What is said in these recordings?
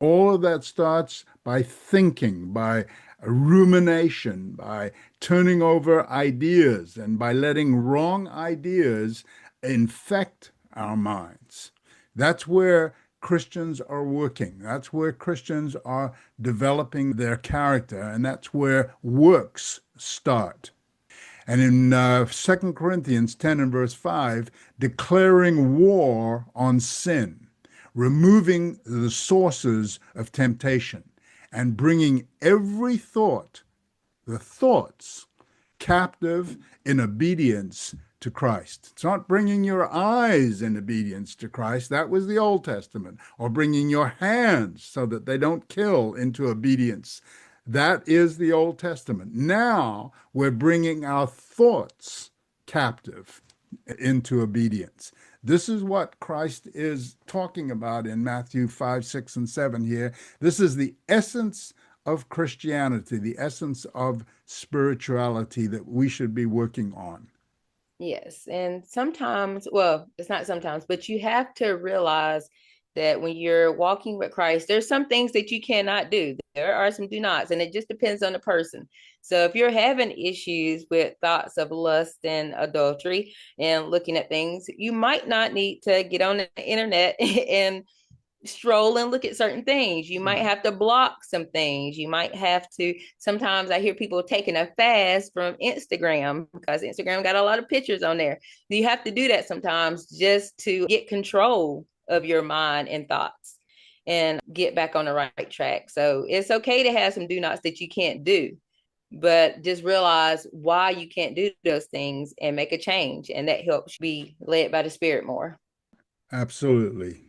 All of that starts by thinking, by rumination, by turning over ideas, and by letting wrong ideas infect our minds. That's where Christians are working. That's where Christians are developing their character, and that's where works start. And in 2 Corinthians 10 and verse 5, declaring war on sin, removing the sources of temptation, and bringing every thought, the thoughts, captive in obedience to Christ. It's not bringing your eyes in obedience to Christ. That was the Old Testament. Or bringing your hands so that they don't kill into obedience. That is the Old Testament. Now we're bringing our thoughts captive into obedience. This is what Christ is talking about in Matthew 5, 6, and 7 here. This is the essence of Christianity, the essence of spirituality that we should be working on. Yes. And sometimes, well, it's not sometimes, but you have to realize that when you're walking with Christ, there's some things that you cannot do. There are some do nots, and it just depends on the person. So if you're having issues with thoughts of lust and adultery and looking at things, you might not need to get on the internet and stroll and look at certain things. You might have to block some things. You might have to, sometimes I hear people taking a fast from Instagram because Instagram got a lot of pictures on there. You have to do that sometimes just to get control of your mind and thoughts and get back on the right track. So it's okay to have some do nots that you can't do, but just realize why you can't do those things and make a change. And that helps be led by the Spirit more. Absolutely.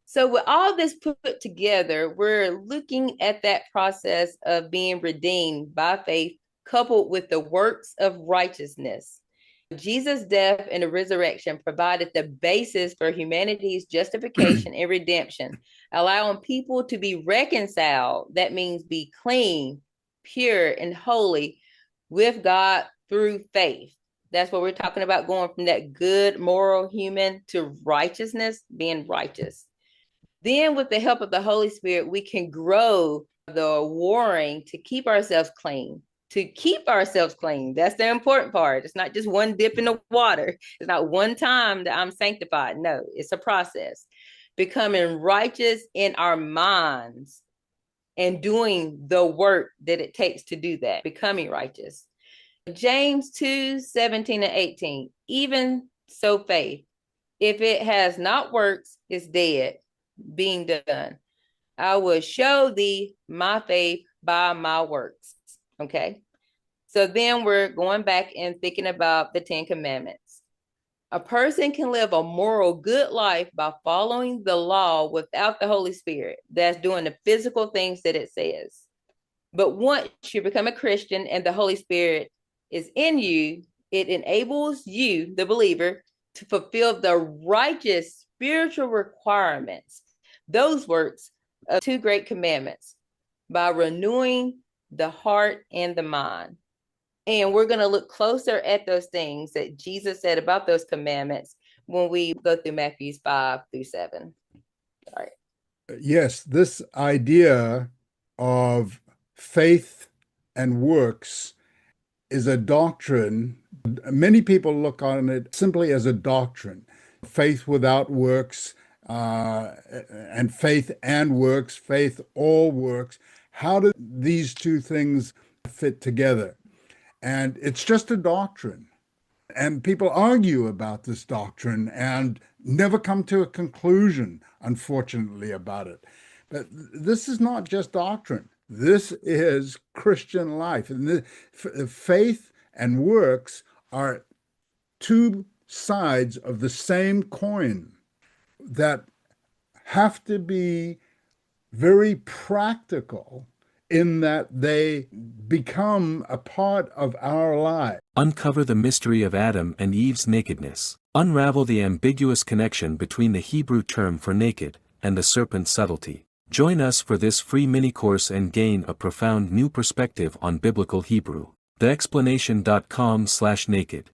So with all this put together, we're looking at that process of being redeemed by faith, coupled with the works of righteousness. Jesus' death and the resurrection provided the basis for humanity's justification and redemption, allowing people to be reconciled. That means be clean, pure, and holy with God through faith. That's what we're talking about, going from that good moral human to righteousness, being righteous. Then, with the help of the Holy Spirit, we can grow the warring to keep ourselves clean. To keep ourselves clean. That's the important part. It's not just one dip in the water. It's not one time that I'm sanctified. No, it's a process. Becoming righteous in our minds and doing the work that it takes to do that, becoming righteous. James 2, 17 and 18. Even so, faith, if it has not works, is dead, being done. I will show thee my faith by my works. Okay. So then we're going back and thinking about the 10 Commandments. A person can live a moral good life by following the law without the Holy Spirit. That's doing the physical things that it says. But once you become a Christian and the Holy Spirit is in you, it enables you, the believer, to fulfill the righteous spiritual requirements, those works of 2 great commandments, by renewing the heart and the mind. And we're going to look closer at those things that Jesus said about those commandments when we go through Matthew 5 through 7. All right. Yes, this idea of faith and works is a doctrine. Many people look on it simply as a doctrine. Faith without works, and faith and works, faith all works. How do these two things fit together? And it's just a doctrine. And people argue about this doctrine and never come to a conclusion, unfortunately, about it. But this is not just doctrine. This is Christian life. And faith and works are two sides of the same coin that have to be very practical in that they become a part of our lives. Uncover the mystery of Adam and Eve's nakedness. Unravel the ambiguous connection between the Hebrew term for naked and the serpent's subtlety. Join us for this free mini-course and gain a profound new perspective on biblical Hebrew. TheExplanation.com/naked